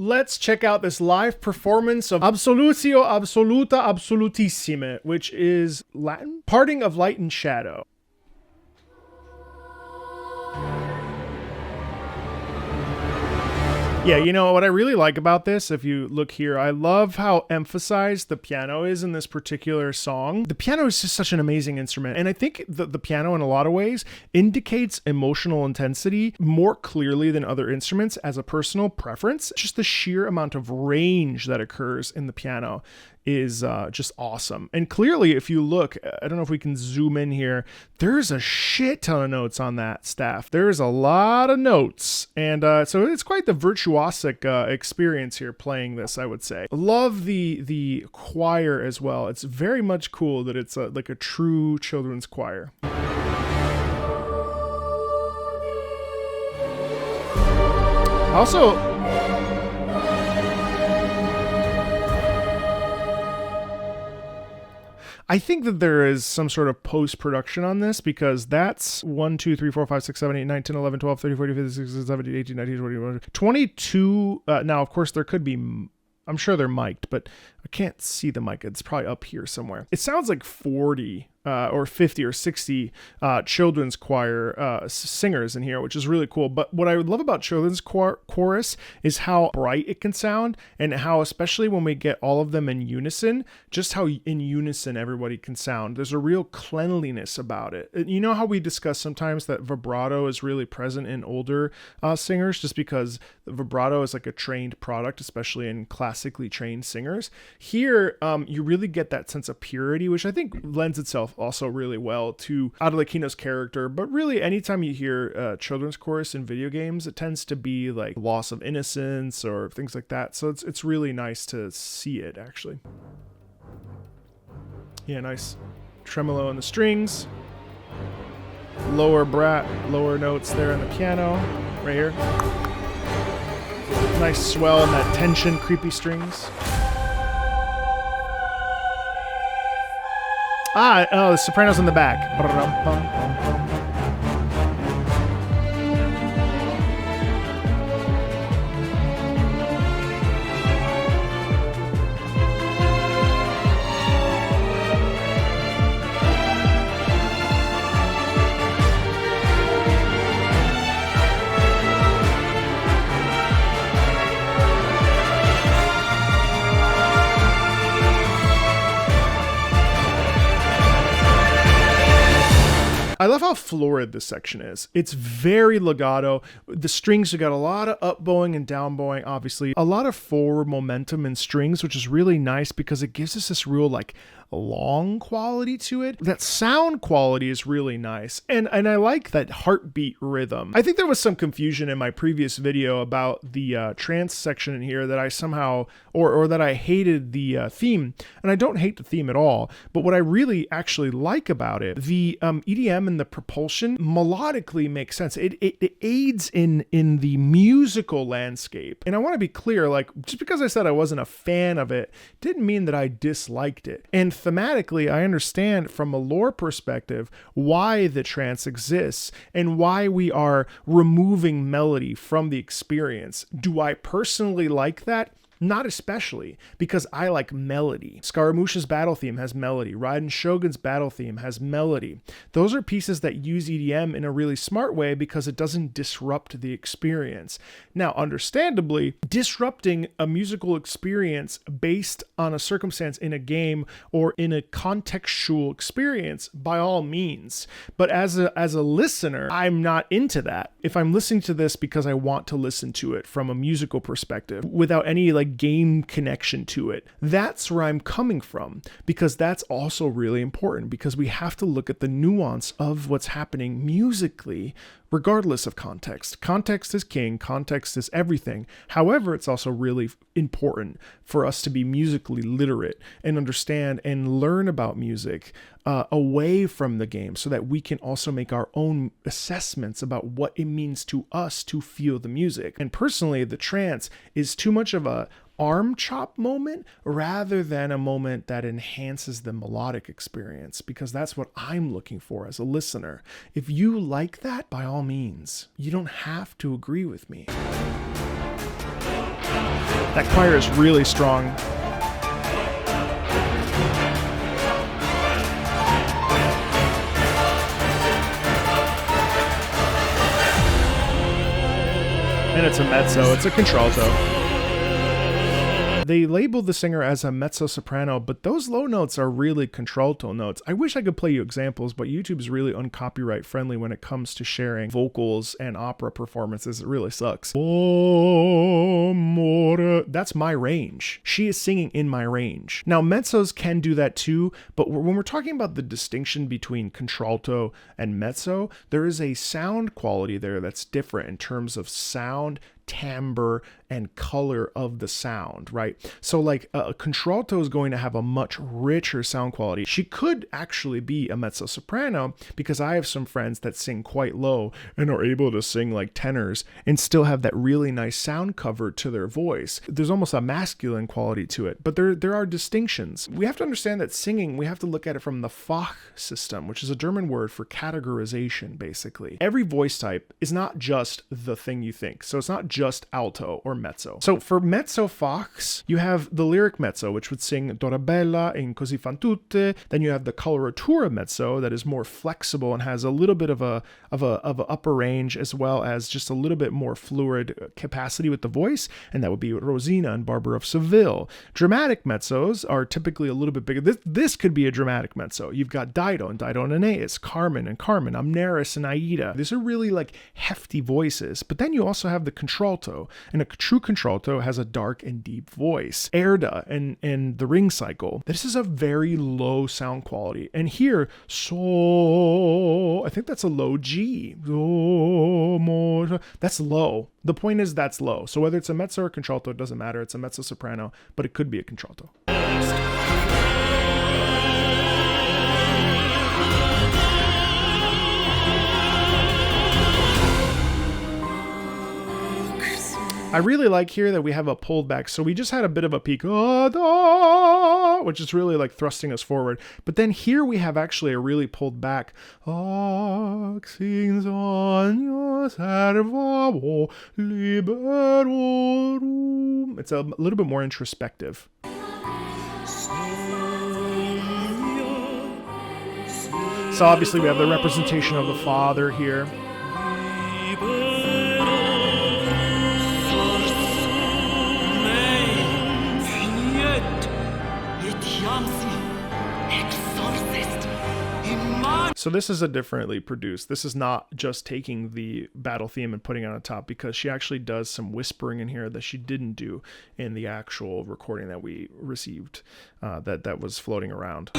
Let's check out this live performance of Absolutio Absoluta Absolutissime, which is Latin, parting of light and shadow. Yeah, you know what I really like about this, if you look here, I love how emphasized the piano is in this particular song. The piano is just such an amazing instrument, and I think the piano in a lot of ways indicates emotional intensity more clearly than other instruments as a personal preference. Just the sheer amount of range that occurs in the piano is just awesome. And clearly, if you look, I don't know if we can zoom in here, there's a shit ton of notes on that staff. There's a lot of notes. And so it's quite the virtuosic experience here playing this, I would say. Love the choir as well. It's very much cool that it's like a true children's choir. Also, I think that there is some sort of post-production on this, because that's 1, 2, 3, 4, 5, 6, 7, 8, 9, 10, 11, 12, 13, 14, 15, 16, 17, 18, 19, 20, 21, 22. Now, of course, there could be, I'm sure they're mic'd, but I can't see the mic. It's probably up here somewhere. It sounds like 40 or 50 or 60 children's choir singers in here, which is really cool. But what I would love about children's chorus is how bright it can sound, and how, especially when we get all of them in unison, just how in unison everybody can sound. There's a real cleanliness about it. You know how we discuss sometimes that vibrato is really present in older singers, just because the vibrato is like a trained product, especially in classically trained singers. Here, you really get that sense of purity, which I think lends itself also really well to Arlecchino's character. But really, anytime you hear children's chorus in video games, it tends to be like loss of innocence or things like that. So it's really nice to see it, actually. Yeah, nice tremolo on the strings. Lower notes there on the piano, right here. Nice swell in that tension, creepy strings. The soprano's in the back. I love how florid this section is. It's very legato. The strings have got a lot of up bowing and down bowing, obviously. A lot of forward momentum in strings, which is really nice because it gives us this real like long quality to it. That sound quality is really nice. And I like that heartbeat rhythm. I think there was some confusion in my previous video about the trance section in here, that I somehow, or that I hated the theme. And I don't hate the theme at all. But what I really actually like about it, the EDM and the propulsion melodically makes sense. It aids in the musical landscape. And I want to be clear, like, just because I said I wasn't a fan of it didn't mean that I disliked it. And thematically, I understand from a lore perspective why the trance exists and why we are removing melody from the experience. Do I personally like that? Not especially, because I like melody. Scaramouche's battle theme has melody. Raiden Shogun's battle theme has melody. Those are pieces that use EDM in a really smart way because it doesn't disrupt the experience. Now, understandably, disrupting a musical experience based on a circumstance in a game or in a contextual experience, by all means. But as a listener, I'm not into that. If I'm listening to this because I want to listen to it from a musical perspective, without any like game connection to it, that's where I'm coming from, because that's also really important, because we have to look at the nuance of what's happening musically regardless of context. Context is king, context is everything. However, it's also really important for us to be musically literate and understand and learn about music away from the game, so that we can also make our own assessments about what it means to us to feel the music. And personally, the trance is too much of a arm chop moment rather than a moment that enhances the melodic experience, because that's what I'm looking for as a listener. If you like that, by all means, you don't have to agree with me. That choir is really strong. And it's a mezzo, it's a contralto. They label the singer as a mezzo-soprano, but those low notes are really contralto notes. I wish I could play you examples, but YouTube is really uncopyright friendly when it comes to sharing vocals and opera performances. It really sucks. That's my range. She is singing in my range. Now, mezzos can do that too, but when we're talking about the distinction between contralto and mezzo, there is a sound quality there that's different in terms of sound, timbre, and color of the sound, right? So like a contralto is going to have a much richer sound quality. She could actually be a mezzo soprano, because I have some friends that sing quite low and are able to sing like tenors and still have that really nice sound cover to their voice. There's almost a masculine quality to it, but there are distinctions. We have to understand that singing, we have to look at it from the Fach system, which is a German word for categorization, basically. Every voice type is not just the thing you think. So it's not just alto or mezzo. So for mezzo Fachs, you have the lyric mezzo, which would sing Dorabella and Così fan tutte. Then you have the coloratura mezzo that is more flexible and has a little bit of a upper range, as well as just a little bit more fluid capacity with the voice, and that would be Rosina and Barbara of Seville. Dramatic mezzos are typically a little bit bigger. This could be a dramatic mezzo. You've got Dido and Aeneas, Carmen and Carmen, Amneris and Aida. These are really like hefty voices. But then you also have the contralto, and a true contralto has a dark and deep voice. Erda and the ring cycle. This is a very low sound quality. And here, so I think that's a low G. That's low. The point is that's low. So whether it's a mezzo or contralto, it doesn't matter. It's a mezzo soprano, but it could be a contralto. I really like here that we have a pulled back. So we just had a bit of a peak, which is really like thrusting us forward. But then here we have actually a really pulled back. It's a little bit more introspective. So obviously we have the representation of the Father here. So this is a differently produced. This is not just taking the battle theme and putting it on top, because she actually does some whispering in here that she didn't do in the actual recording that we received, that was floating around.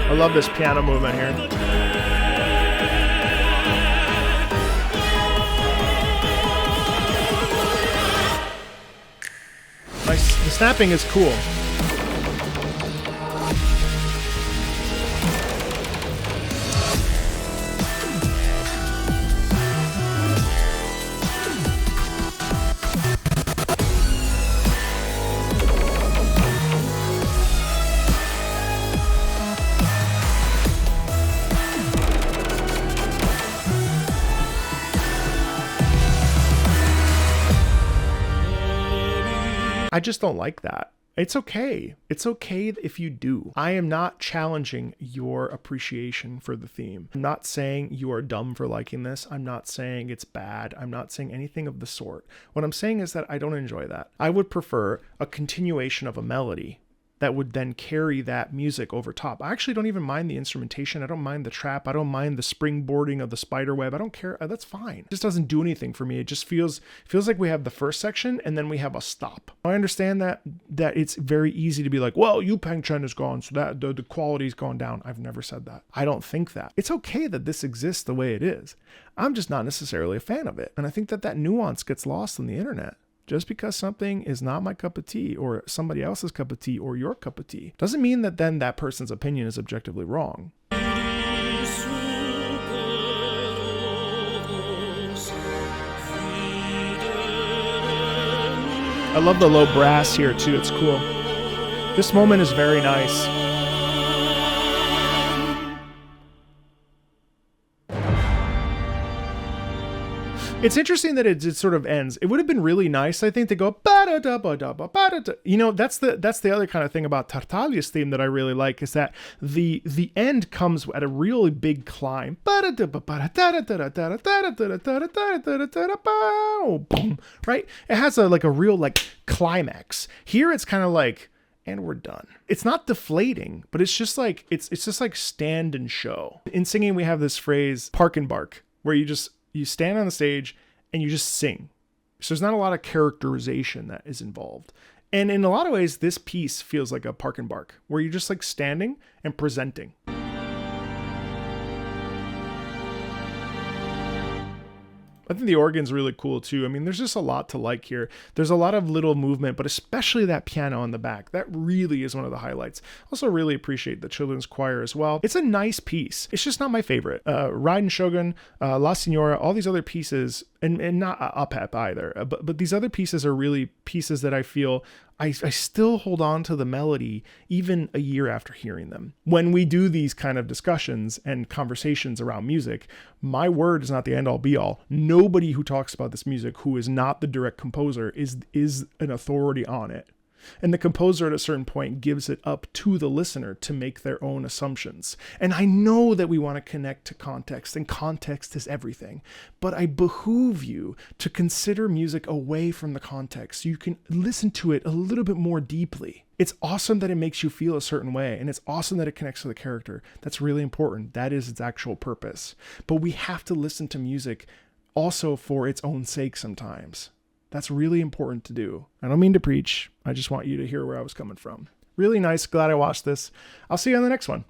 I love this piano movement here. The snapping is cool. I just don't like that. It's okay. It's okay if you do. I am not challenging your appreciation for the theme. I'm not saying you are dumb for liking this. I'm not saying it's bad. I'm not saying anything of the sort. What I'm saying is that I don't enjoy that. I would prefer a continuation of a melody that would then carry that music over top. I actually don't even mind the instrumentation. I don't mind the trap. I don't mind the springboarding of the spider web. I don't care. That's fine. It just doesn't do anything for me. It just feels like we have the first section and then we have a stop. I understand that it's very easy to be like, well, Yu Peng Chen is gone, so that the quality's gone down. I've never said that. I don't think that. It's okay that this exists the way it is. I'm just not necessarily a fan of it. And I think that nuance gets lost on the internet. Just because something is not my cup of tea or somebody else's cup of tea or your cup of tea doesn't mean that then that person's opinion is objectively wrong. I love the low brass here too. It's cool. This moment is very nice. It's interesting that it just sort of ends. It would have been really nice, I think, to go ba-da-da-ba-da-ba-ba-da-da. You know, that's the other kind of thing about Tartaglia's theme that I really like, is that the end comes at a really big climb. Right? It has a real like climax. Here it's kind of like, and we're done. It's not deflating, but it's just like it's just like stand and show. In singing, we have this phrase park and bark, where you stand on the stage and you just sing. So there's not a lot of characterization that is involved. And in a lot of ways, this piece feels like a park and bark, where you're just like standing and presenting. I think the organ's really cool too. I mean, there's just a lot to like here. There's a lot of little movement, but especially that piano in the back. That really is one of the highlights. Also really appreciate the children's choir as well. It's a nice piece. It's just not my favorite. Raiden Shogun, La Signora, all these other pieces, and not Upep either. But these other pieces are really pieces that I feel I still hold on to the melody even a year after hearing them. When we do these kind of discussions and conversations around music, my word is not the end all be all. Nobody who talks about this music who is not the direct composer is an authority on it. And the composer at a certain point gives it up to the listener to make their own assumptions. And I know that we want to connect to context, and context is everything. But I behoove you to consider music away from the context so you can listen to it a little bit more deeply. It's awesome that it makes you feel a certain way, and it's awesome that it connects to the character. That's really important. That is its actual purpose. But we have to listen to music also for its own sake sometimes. That's really important to do. I don't mean to preach. I just want you to hear where I was coming from. Really nice. Glad I watched this. I'll see you on the next one.